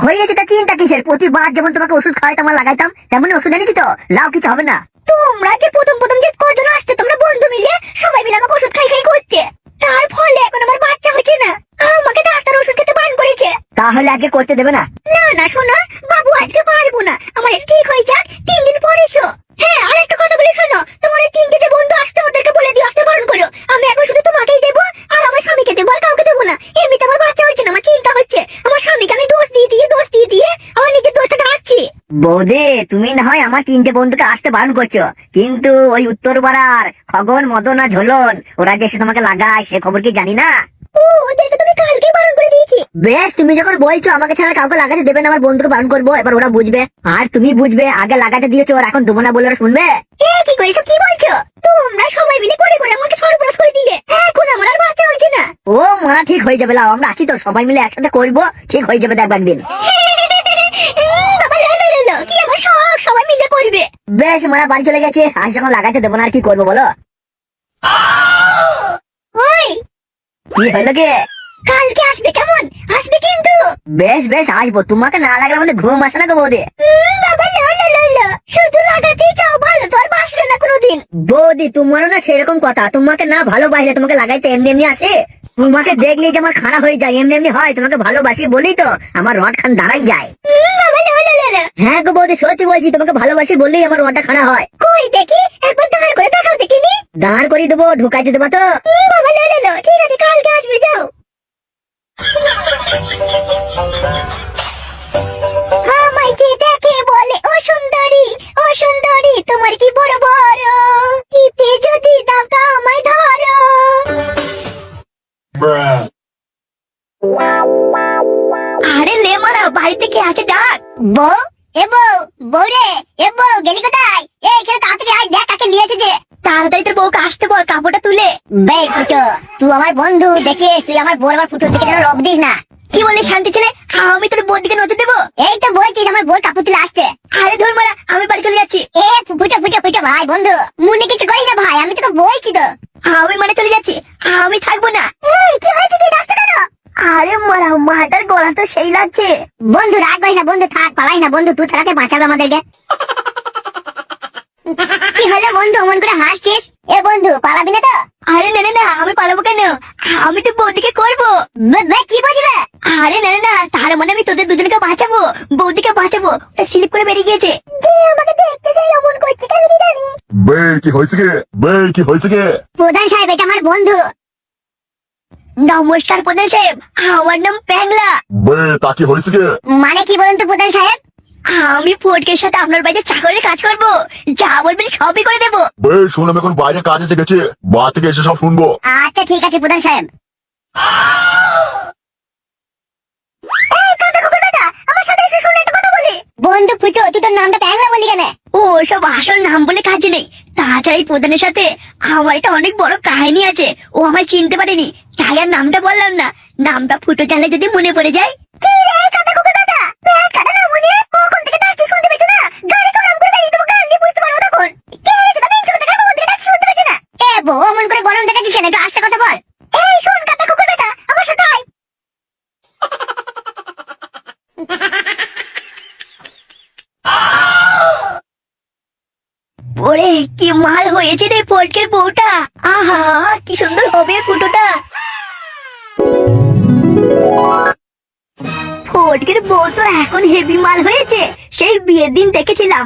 হয়ে গেছে তা চিন্তা কিসের? প্রতিবার যেমন তোমাকে ওষুধ খাওয়াইতাম আর লাগাইতাম তেমনি ওষুধ এনেছি তো, লাও কিছু হবে না। তোমরা যে প্রথম যে কজন আসতে তোমরা বন্ধু মিলে সবাই মিলে আমাকে ওষুধ খাই করতে, তার ফলে এখন আমার বাচ্চা হচ্ছে না, আমাকে ডাক্তার ওষুধ খেতে বারণ করেছে। তাহলে আগে করতে দেবে না? না না শোনা বাবু, আজকে পারবো না, আমার ঠিক হয়ে যাক 3 দিন পরে এসো। হ্যাঁ আর একটা কথা বলে শোনো, তোমার এই 3টে যে বন্ধু আসতে ওদেরকে বলে দিও আসতে বারণ করো। আমি এখন শুধু তোমাকেই দেবো আর আমার স্বামীকে দেবো, আর কাউকে দেবো না। এমনিতে আমার বাচ্চা হচ্ছে না, আমার চিন্তা হচ্ছে, আমার স্বামীকে আমি দোষ দিয়ে আমার নিজের দোষটা ঢাকছি। বৌদি তুমি না হয় আমার 3টে বন্ধুকে আসতে বারণ করছো, কিন্তু ওই উত্তর পাড়ার খগন মদন আর ঝোলন ওরা যে এসে তোমাকে লাগায় সে খবর কি জানি না? ও ওদেরকে তুমি কালকে বারণ করে দিয়েছি। বেশ, তুমি যখন বলছো আমাকে ছাড়া কাউকে লাগাতে দেবে না, আমার বন্ধুকে বারণ করবো, এবার ওরা বুঝবে আর তুমি বুঝবে। আগে লাগাতে দিয়েছো আর এখন দেবো না বলে ওরা শুনবে? কি করেছো, কি বলছো? তোমরা সবাই মিলে করে আমাকে সর্বনাশ করে দিলে, এখন আমার আর বাচ্চা হচ্ছে না। ও মারা ঠিক হয়ে যাবে, লাও আমরা আছি তো, সবাই মিলে একসাথে করবো, ঠিক হয়ে যাবে দেখবে একদিন। কি আমার শখ, সবাই মিলে করবে। বেশ মারা বাড়ি চলে গেছে, আজ যখন লাগাতে দেবো না আর কি করবো বলো? ওই কি হলো গে? কালকে আসবে কেমন? আসবে কিন্তু। বেশ বেশ আসবো, তোমাকে না লাগলে আমাদের ঘুম আসে না গো বৌদি। বাবা শুধু লাগাতেই চাও, ভালো তো আর বাসলে না কোনোদিন। বৌদি তোমারও না সেরকম কথা, তোমাকে না ভালোবাসলে তোমাকে লাগাইতে এমনি এমনি আসে? তোমাকে দেখলেই যে আমার খারাপ হয়ে যায়, এমনি এমনি হয়, তোমাকে ভালোবাসি বলেই তো আমার রড খান দাঁড়াই যায়। হ্যাঁ গো বৌদি সত্যি বলছি, তোমাকে ভালোবাসি বললেই আমার রডটা খারাপ হয়। কই দেখি একবার দাঁড় করে দেখাও দেখিনি। দাঁড় করে দেবো, ঢুকাইতে দেবো তো। বাবা ঠিক আছে কালকে আসবে, যাও। আমায় যে দেখে বলে ও সুন্দরী তোমার কি বড় বড় টিপে যদি দাও আমায় ধরো। আরে লে মারা, বাড়িতে কে আছে ডাক? বউ বউ রে, বউ গেলি কোথায়? এখানে তাড়াতাড়ি আয়, দেখ কাকে নিয়ে এসেছে। তাড়াতাড়ি তোর বউকে আসতে বল, কাপড়টা তুলে। বে ফুটো, তুই আমার বন্ধু দেখিস, তুই আমার বউ আমার ফুটোর দিকে যেন রব দিস না। কি বলি শান্তি ছেলে, আমি তোর বউর দিকে নজর দেবো? এই তো বলছিস আমার বউর কাপড় তুলে আসতে। আরে ধর মারা, আমি বাড়ি চলে যাচ্ছি। ফুটো ভাই বন্ধু মনে কিছু করিস না ভাই, আমি তোকে বলছি তো। আমি মানে চলে যাচ্ছি, আমি থাকবো না। কি হয়েছে, কি ডাকছো কেন? আরে মারা, মাটার গলা তো সেই লাগছে। বন্ধু রাগ করিস না বন্ধু, থাক পালাই না বন্ধু, তুই ছাড়াকে বাঁচাবে আমাদেরকে। কি হলো বন্ধু অমন করে হাসছিস? এ বন্ধু পালাবি না তো? আরে না আমি পালাবো কেন, আমি তো বৌদিকে করবো। কি বুঝবে? আরে না তার মানে আমি তোদের দুজনকে বাঁচাবো, বৌদিকে বাঁচাবো। স্লিপ করে বেরিয়ে গিয়েছে। যে আমাকে দেখতে চাই অমন করছে কেন জানি। কি হয়েছে গে? প্রধান সাহেব এটা আমার বন্ধু। নমস্কার প্রধান সাহেব, আমার নাম প্যাংলা। তা কি হয়েছে গে? মানে কি বলেন তো প্রধান সাহেব? আমি ফটকের সাথে আপনার বাড়িতে চাকরের কাজ করবো, যা বলবেন সবই করে দেবো। শোন, আমি এখন বাইরে কাজে গেছে, বাড়ি থেকে এসে সব শুনবো। আচ্ছা ঠিক আছে প্রধান সাহেব। বন্ধু ফুটো, তুই তোর নামটা প্যাংলা বলি কেন? ও সব আসল নাম বলে কাজ নেই, তাছাড়া এই প্রধানের সাথে আমার একটা অনেক বড় কাহিনী আছে, ও আমায় চিনতে পারেনি তাই আর নামটা বললাম না। নামটা ফুটো জানলে যদি মনে পড়ে যায়। অমন করে গরম দেখাচ্ছিস কেন, একটু আস্তে কথা বল। এই শোন কাটা কুকুর বেটা, আমার সাথে আয়। ওরে কি মাল হয়েছে রে ফটকের বউটা, আহা কি সুন্দর হবে ফুটোটা। ফটকের বউ তো এখন হেভি মাল হয়েছে, সেই বিয়ের দিন দেখেছিলাম,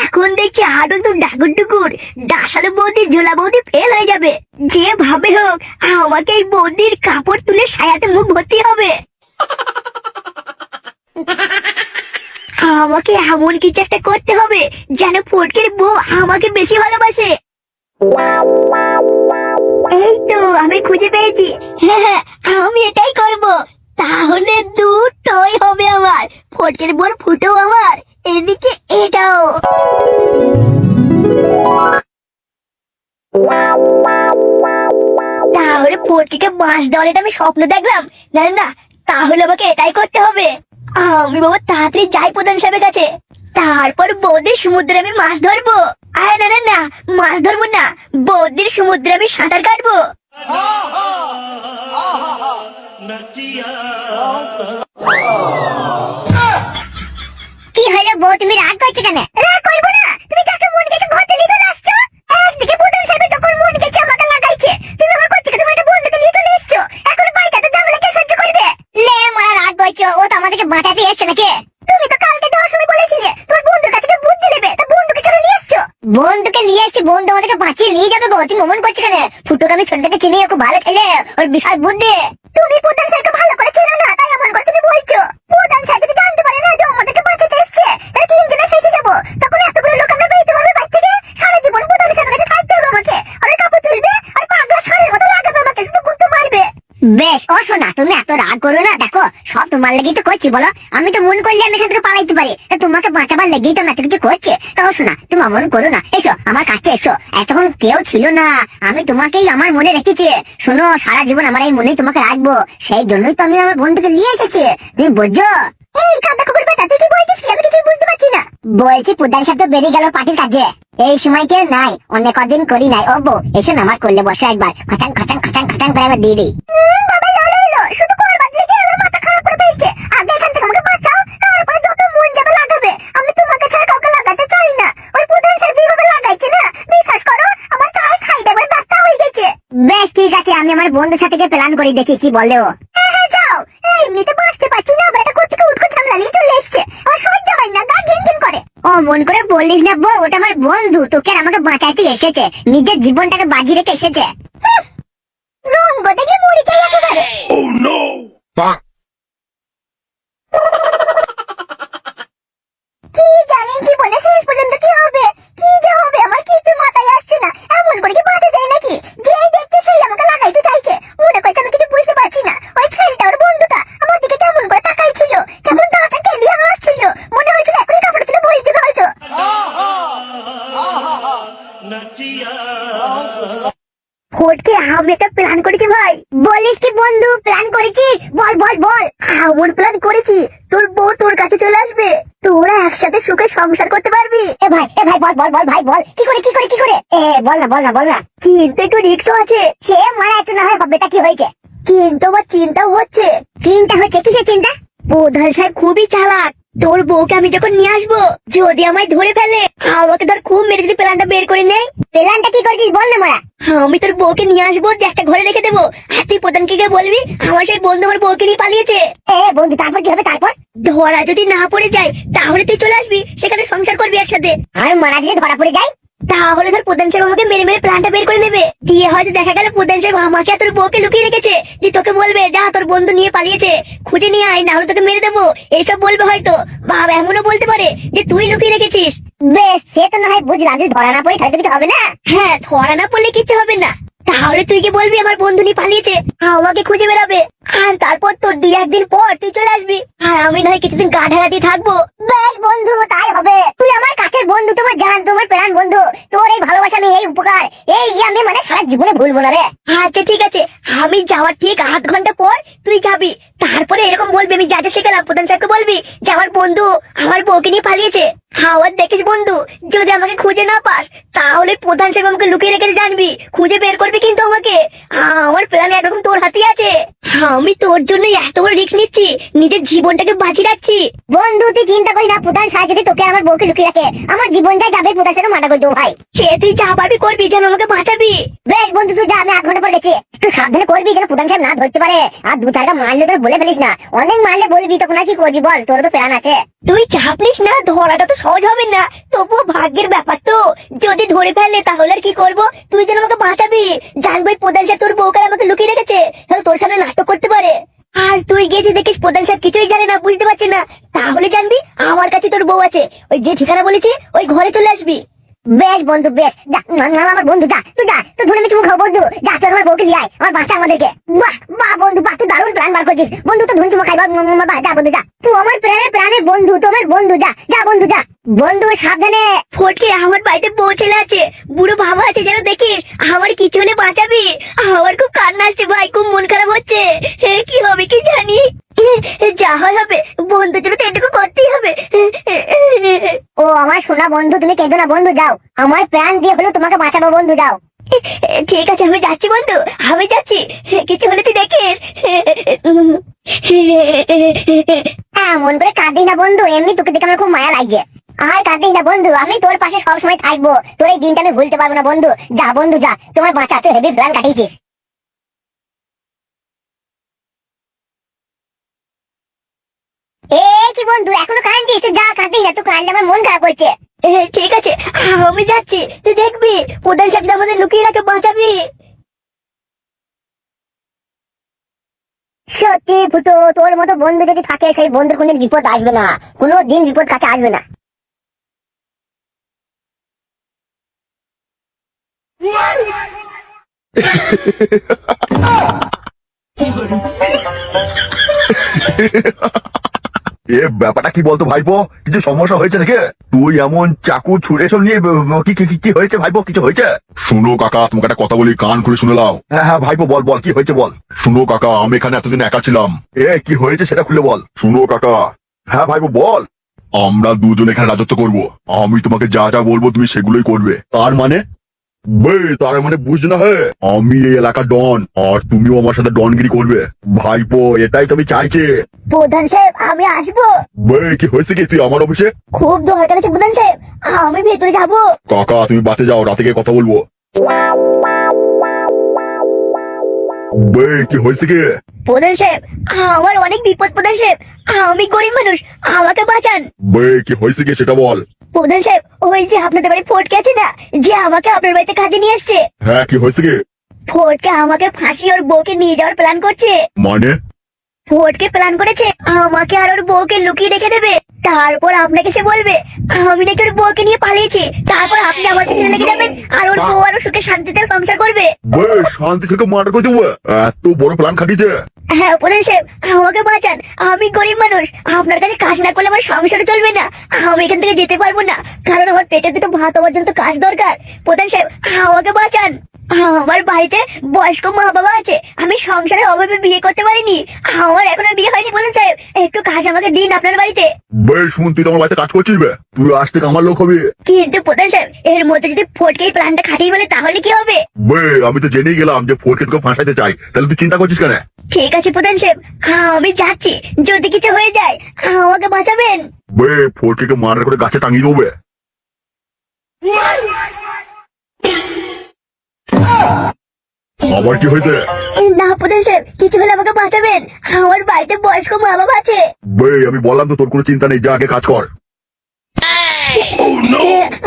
এখন দেখছি হাঁটু তো ডাকুর টুকুর। ডাসালো বৌদি ঝোলা বৌদি ফেল হয়ে যাবে, যে ভাবে হোক আমাকে এই বৌদির কাপড় তুলে সায়াতে মুখ ভর্তি হবে। আমাকে এমন কিছু একটা করতে হবে যেন ফটকের বউ আমাকে বেশি ভালোবাসে। এই তো আমি খুঁজে পেয়েছি, হ্যাঁ আমি এটাই করব, তাহলে দুটোই হবে আমার, ফটকের বউর ফুটো আমার, এদিকে এটাও। তাহলে ফটকে মাছ দেওয়ার এটা আমি স্বপ্ন দেখলাম, না তাহলে আমাকে এটাই করতে হবে। আমি বাবা তাড়াতাড়ি যাই প্রধান সাহেবের কাছে, তারপর বৌদির সমুদ্রে আমি মাছ ধরবো। আরে না মাছ ধরবো না, বৌদির সমুদ্রে আমি সাঁতার কাটবো। নচিয়া বউ তুমি রাগ করছো কেন? রাগ করবো না, তুমি যাকে মন গেছে ঘর থেকে চলে আসছো। একদিকে প্রধান সাহেব যখন মন গেছে আমাকে লাগাইছে, তুমি আমার ঘর থেকে তোমার একটা বন্ধুকে নিয়ে চলে এসছো। এখন বাড়িতে তো ঝামেলা কে সহ্য করবে? লে মারা রাগ করছো, ও তো আমাদেরকে বাঁচাতে এসছে নাকি? তুমি তো কালকে যাওয়ার সময় বলেছিলে তোমার বন্ধুর কাছে গিয়ে বুদ্ধি নেবে, তা বন্ধুকে কেন নিয়ে এসছো? বন্ধুকে নিয়ে এসছি, বন্ধু আমাদেরকে বাঁচিয়ে নিয়ে যাবে গো। তুমি মন করছো কেন? ফুটুকে আমি ছোট থেকে চিনি, ও খুব ভালো ছেলে, ওর বিশাল বুদ্ধি। তুমি প্রধান সাহেবকে ভালো করে চেনো না, তাই এমন করে তুমি বলছো। প্রধান সাহেব যদি জানতে পারে না যে ও আমাদেরকে বাঁচাতে এসছে, তাহলে তিনজনে ফেসে যাবো। তখন এতগুলো লোক আমরা বেরোতে পারবে বাড়ি থেকে? সারা জীবন প্রধান সাহেবের কাছে থাকতে হবে আমাকে। আর ওই কাপড় তুলবে আর পাগলা ষাঁড়ের মতো লাগাবে আমাকে, শুধু গুঁতো মারবে। বেশ, ও শোনা, তুমি এত রাগ করো না। দেখো সব তোমার লেগেই তো করছি, বলো। আমি তো মন করলে আমি এখান থেকে পালাইতে পারি, তা তোমাকে বাঁচাবার লেগেই তো এত কিছু করছে। তাও শোনা, তুমি অমন করো না, এসো আমার কাছে এসো। এতক্ষণ কেউ ছিল না, আমি তোমাকেই আমার মনে রেখেছি। শোনো, সারা জীবন আমার এই মনেই তোমাকে রাখবো, সেই জন্যই তো আমি আমার বন্ধুকে নিয়ে এসেছি। তুমি বুঝছো? এই কাদা কুকুর বেটা, তুই কি বলছিস কি? আমি কিছুই বুঝতে পারছি না। বলছি প্রধান সাহেব তো বেরিয়ে গেল পার্টির কাজে, এই সময় কেউ নাই, অনেক কদিন করি নাই। ও বউ, এসো না আমার করলে বসে একবার, খচাং খচাং খচাং খচাং করে আমার দিয়ে দিই। বাবা লো, শুধু করবার লেগে আমার মাথা খারাপ করে ফেলছে। আগে এখান থেকে আমাকে বাঁচাও, তারপরে যত মন যাবে লাগাবে। আমি তোমাকে ছাড়া কাউকে লাগাতে চাই না। ওই প্রধান সাহেব যেভাবে লাগাইছে না, বিশ্বাস করো আমার চার সাইড একবার ব্যথা হয়ে গেছে। বেশ ঠিক আছে, আমি আমার বন্ধুর সাথে গিয়ে প্ল্যান করি, দেখি কি বলে ও। হ্যাঁ যাও, এমনিতে বাঁচতে পারছি না, আবার এটা কোথেকে উঠকো ঝামেলা নিয়ে চলে এসছে। আমার সহ্য হয় না, গা ঘিন ঘিন করে। ও মন করে বলিস না বউ, ওটা আমার বন্ধু, তোকে আর আমাকে বাঁচাইতে এসেছে, নিজের জীবনটাকে বাজি রেখে এসেছে। রঙ্গ দেখে মরে চাই একেবারে। কি জানি জীবনে শেষ পর্যন্ত কি হবে, কি যে হবে আমার কিছু মাথায় আসছে না। এমন করে কি বাঁচা যায় নাকি? যেই দেখতে সেই আমাকে লাগাইতে চাইছে, মনে করছে আমি কিছু বুঝতে পারছি না। ওই ছেলেটা, ওর বন্ধুটা আমার দিকে কেমন করে তাকাইছিল, কেমন দাঁড়াটা কেলিয়ে হাসছিল, মনে হয়েছিল এখনই কাপড় তুলে ভরে দেবে হয়তো। ফোটকে আমি একটা প্ল্যান করেছি ভাই। বলিস কি বন্ধু, প্ল্যান করেছিস? বল বল বল। এমন প্ল্যান করেছি, তোর বউ তোর কাছে চলে আসবে, তোরা একসাথে সুখে সংসার করতে পারবি। এ ভাই বল বল বল ভাই বল, কি করে কি করে কি করে? বল না বল না বল না। কিন্তু একটু রিস্কও আছে। সে মারা একটু না হয় হবেটা কি হয়েছে, কিন্তু আমার চিন্তাও হচ্ছে। চিন্তা হচ্ছে? কিসের চিন্তা? প্রধান সাহেব খুবই চালাক। তোর বউকে আমি যখন নিয়ে আসবো, যদি আমায় ধরে ফেলে, আমাকে ধর খুব মেরে যদি প্ল্যানটা বের করে নেই। প্ল্যানটা কি করেছিস বল না মারা। আমি তোর বউকে নিয়ে আসবো, একটা ঘরে রেখে দেবো, আর তুই প্রধানকে গিয়ে বলবি আমার সেই বন্ধু আমার বউকে নিয়ে পালিয়েছে। বন্ধু, তারপর কি হবে? তারপর ধরা যদি না পড়ে যায়, তাহলে তুই চলে আসবি, সেখানে সংসার করবি একসাথে। আর মারা যদি ধরা পড়ে যায়, তাহলে ধর প্রধান সাহেব আমাকে মেরে মেরে প্ল্যানটা বের করে নেবে, দিয়ে হয়তো দেখা গেল প্রধান সাহেব আমাকে আর তোর বউকে লুকিয়ে রেখেছে, যে তোকে বলবে যা তোর বন্ধু নিয়ে পালিয়েছে, খুঁজে নিয়ে আয়, না হলে তোকে মেরে দেবো, এইসব বলবে হয়তো। বাবা এমনও বলতে পারে যে তুই লুকিয়ে রেখেছিস। বেশ, সে তো না হয় বুঝলাম, যদি ধরা না পড়ে তাহলে কিছু হবে না। হ্যাঁ, ধরা না পড়লে কিছু হবে না। তাহলে তুই কি বলবি আমার বন্ধু নিয়ে পালিয়েছে, আমাকে খুঁজে বেড়াবে, আর তারপর তোর 2-1 দিন পর তুই চলে আসবি, আর আমি নয় কিছুদিন গা ঢাকা দিয়ে থাকবো। বেশ বন্ধু, তাই হবে। তুই আমার কাছের বন্ধু, তোমার জান, তোমার প্রাণ বন্ধু, তোর এই ভালোবাসা, আমি এই উপকার, এই আমি মানে সারা জীবনে ভুলবো না রে। আচ্ছা ঠিক আছে, আমি যাওয়ার ঠিক 8 ঘন্টা পর তুই যাবি, তারপরে এরকম বলবি, আমি যা যা শিখলাম প্রধান সাহেবকে বলবি যে আমার বন্ধু আমার বউকে নিয়ে পালিয়েছে। আবার দেখিস বন্ধু, যদি আমাকে খুঁজে না পাস, তাহলে প্রধান সাহেব আমাকে লুকিয়ে রেখে জানবি, খুঁজে বের করবি কিন্তু আমাকে। আমার প্ল্যান একরকম তোর হাতেই আছে, আমি তোর জন্য এত বড় রিস্ক নিচ্ছি, নিজের জীবনটাকে বাঁচি রাখছি। বন্ধু তুই চিন্তা করি না, প্রধান সাহেব যদি তোকে আমার বউকে লুকিয়ে রাখে, আমার জীবনটাই যাবে, প্রধান সাহেব মানা করে দেবো ভাই। সে তুই যা পারবি করবি, যেন আমাকে বাঁচাবি। বেশ বন্ধু, তুই যা, আমি 8 ঘন্টা পর গেছি, একটু সাবধানে করবি যেন প্রধান সাহেব না ধরতে পারে। আর 2-4টা মারলে তোর বলে ফেলিস না, অনেক মারলে বলবি, তখন আর কি করবি বল, তোর তো প্ল্যান আছে। তুই চাপ নিস না, ধরাটা তো সহজ হবে না, তবুও ভাগ্যের ব্যাপার তো, যদি ধরে ফেলে তাহলে আর কি করবো, তুই যেন আমাকে বাঁচাবি। জানবো প্রধান সাহেব তোর বউকে আমাকে লুকিয়ে রেখেছে, তাহলে তোর সামনে নাটক করতে পারে। আর তুই গেছি দেখিস প্রধান সাহেব কিছুই জানে না, বুঝতে পারছি না, তাহলে জানবি আমার কাছে তোর বউ আছে, ওই যে ঠিকানা বলেছি ওই ঘরে চলে আসবি। বেশ বন্ধু বেশ, যা আমার বন্ধু, যা তুই, যা তুই ধরে আমি চুমু খাও বন্ধু, যা তুই আমার বউকে নিয়ে আয়, আমার বাচ্চা আমাদেরকে। বাহ বাহ বন্ধু, বাহ তুই দারুণ প্ল্যান বার করছিস বন্ধু, তো ধুন চুমু খাইবা, যা বন্ধু যা, তুই আমার প্রাণের বন্ধু, তোমার বন্ধু, যা যা বন্ধু যা। বন্ধু সাবধানে। ফটকে, আমার বাড়িতে বউ ছেলে আছে, বুড়ো বাবা আছে, যেন দেখিস, আমার কিছু হলে বাঁচাবি। আমার খুব কান্না আসছে ভাই, খুব মন খারাপ হচ্ছে, কি হবে কি জানি। যা হয় হবে, বন্ধু জন্য তো এটুকু করতেই হবে। ও আমার সোনা বন্ধু, তুমি কেঁদো না বন্ধু, যাও, আমার প্রাণ দিয়ে হলো তোমাকে বাঁচাবো বন্ধু, যাও। ঠিক আছে আমি যাচ্ছি বন্ধু, আমি যাচ্ছি, কিছু হলে তুই দেখিস। এমন করে কাঁদিস না বন্ধু, এমনি তোকে দেখে আমার খুব মায়া লাগছে। আর কাঁদিস না বন্ধু, আমি তোর পাশে সবসময় থাকবো। তোর এই দিনটা আমি ভুলতে পারবো না বন্ধু। যা বন্ধু যা, তোমার বাঁচা, তুই হেভি প্ল্যান কাটিয়েছিস। এ কি বন্ধু, এখনো কাঁদছিস? তুই যা, কাঁদিস না, তুই কাঁদলে আমার মন খারাপ করছে। ঠিক আছে, আমি যাচ্ছি। তুই দেখবি প্রধান সাহেব আমাদের লুকিয়ে রাখে, বাঁচাবি। সত্যি ফুটো, তোর মতো বন্ধু যদি থাকে, সেই বন্ধুর কোনদিন বিপদ আসবে না, কোনো দিন বিপদ কাছে আসবে না। এ ব্যাপারটা কি বলতো ভাইপো, কিছু সমস্যা হয়েছে নাকি? তুই এমন চাকু ছুঁড়ে সব নিয়ে কি কি কি হয়েছে ভাইপো, কিছু হয়েছে? শুনো কাকা, তোমাকে একটা কথা বলি, কান খুলে শুনে নাও। হ্যাঁ হ্যাঁ ভাইপো, বল বল, কি হয়েছে বল। শুনো কাকা, আমি এখানে এতদিন একা ছিলাম। কি হয়েছে সেটা খুলে বল। শুনো কাকা। হ্যাঁ ভাইপো বল। আমরা দুজন এখানে রাজত্ব করব। আমি তোমাকে যা যা বলবো তুমি সেগুলোই করবে। তার মানে? তার মানে বুঝ না, হ্যাঁ আমি এই এলাকার ডন, আর তুমিও আমার সাথে ডনগিরি করবে। ভাইপো এটাই তুমি চাইছে? প্রধান সাহেব আমি আসবো। কি হয়েছে কি, তুই আমার অফিসে? খুব দরকার আছে প্রধান সাহেব, আমি ভেতরে যাবো। কাকা তুমি বাতে যাও, রাতে গিয়ে কথা বলবো। কি হয়েছে কি? প্রধান সাহেব আমার অনেক বিপদ। প্রধান সাহেব আমি গরিব মানুষ, আমাকে বাঁচান। কি হয়েছে কি সেটা বল। প্রধান সাহেব ওই যে আপনাদের বাড়ি ফটকে আছে না, যে আমাকে আপনার বাড়িতে কাজে নিয়ে এসছে, হ্যাঁ কি হয়েছে কি? ফটকে আমাকে ফাঁসি ওর বউকে নিয়ে যাওয়ার প্ল্যান করছে। মানে? ফটকে প্ল্যান করেছে আমাকে আর ওর বউকে লুকিয়ে রেখে দেবে, তারপর আপনাকে সে বলবে আমি নাকি ওর বউকে নিয়ে পালিয়েছি, তারপর আপনি আমার পিছনে লেগে যাবেন, আর ওর বউ আরো সুখে শান্তিতে সংসার করবে। শান্তি থেকে মার্ডার করে দেবো? এত বড় প্ল্যান খাটিয়েছে? হ্যাঁ প্রধান সাহেব আমাকে বাঁচান, আমি গরিব মানুষ, আপনার কাছে কাজ না করলে আমার সংসারে চলবে না, আমি এখান থেকে যেতে পারবো না, কারণ আমার পেটে দুটো ভাত হওয়ার জন্য তো কাজ দরকার। প্রধান সাহেব আমাকে বাঁচান, আমার বাড়িতে বয়স্ক মা বাবা আছে, আমি সংসারের অভাবে বিয়ে করতে পারিনি, আমার এখনো বিয়ে হয়নি। প্রধান সাহেব একটু কাজ আমাকে দিন আপনার বাড়িতে। শুন, তুই তো আমার বাড়িতে কাজ করছিস, তুই আজ থেকে আমার লোক হবে। কিন্তু প্রধান সাহেব এর মধ্যে যদি ফটকে প্ল্যানটা খাটিয়ে বলে তাহলে কি হবে? আমি তো জেনেই গেলাম যে ফোরকে তোকে ফাঁসাইতে চাই, তাহলে তুই চিন্তা করছিস কেন? ঠিক আছে প্রধান সাহেব আমি যাচ্ছি, যদি কিছু হয়ে যায় আমাকে বাঁচাবেন। ফোরকে মার্ডার করে গাছে টাঙিয়ে দেবে। আবার কি হয়েছে? না প্রধান সাহেব কিছু হলে আমাকে বাঁচাবেন, আমার বাড়িতে বয়স্ক মা বাবা আছে। আমি বললাম তো তোর কোনো চিন্তা নেই, যা আগে কাজ কর।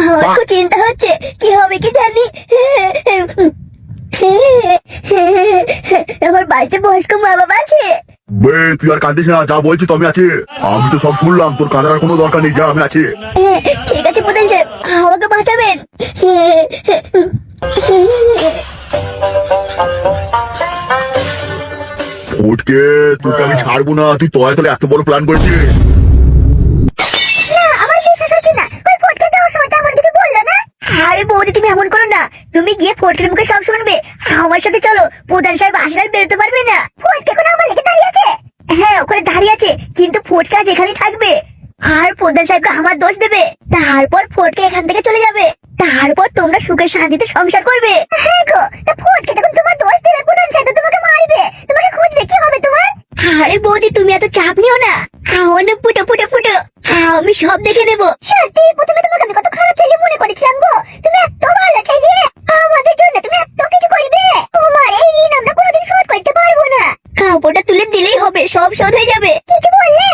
আমার খুব চিন্তা হচ্ছে, কি হবে কি জানি। আমার বাড়িতে বয়স্ক মা বাবা আছে। তুই আর কাঁদিস না, যা বলছি তো আমি আছি। আমি তো সব শুনলাম, তোর কাঁদার কোনো দরকার নেই, যা আমি আছি। ঠিক আছে প্রধান সাহেব আমাকে বাঁচাবেন। ফোটকে তোকে আমি ছাড়বো না, তুই তয় তলে এত বড় প্ল্যান করেছিস। আমার বিশ্বাস হচ্ছে না, ওই ফটকে যাওয়ার সময় তো আমার কিছু বললো না। আরে বৌদি তুমি এমন করো না, তুমি গিয়ে ফটকের মুখে সব শুনবে, আমার সাথে চলো, প্রধান সাহেব আসলে আর বেরোতে পারবে না। ফটকে কোনো আমার লেগে দাঁড়িয়ে আছে? হ্যাঁ ওখানে দাঁড়িয়ে আছে, কিন্তু ফটকে আজ এখানেই থাকবে, আর প্রধান সাহেবকে আমার দোষ দেবে, তারপর ফটকে এখান থেকে চলে যাবে, তারপর তোমরা সুখে শান্তিতে সংসার করবে। হ্যাঁ গো, ফটকে যখন তোমার দোষ দেবে, প্রধান সাহেব তোমাকে মারবে, তোমাকে খুঁজবে, কি হবে তোমার? আরে বৌদি তুমি এত চাপ নিও না, অনেক ফুটো ফুটো ফুটো, আমি সব দেখে নেবো। সত্যি প্রথমে তোমাকে আমি কত খারাপ ছেলে মনে করেছিলাম গো, তুমি এত ভালো ছেলে, আমাদের জন্য তুমি এত কিছু করবে, তোমার এই ঋণ আমরা কোনোদিন শোধ করতে পারবো না। কাপড়টা তুলে দিলেই হবে, সব শোধ হয়ে যাবে। কিছু বললে?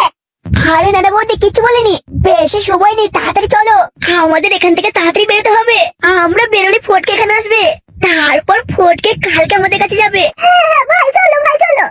আরে না বৌদি কিছু বলিনি, বেশি সময় নেই, তাড়াতাড়ি চলো, আমাদের এখান থেকে তাড়াতাড়ি বেরোতে হবে, আমরা বেরোলে ফটকে এখানে আসবে, তারপর ফটকে কালকে আমাদের কাছে যাবে। হ্যাঁ ভাই চলো, ভাই চলো।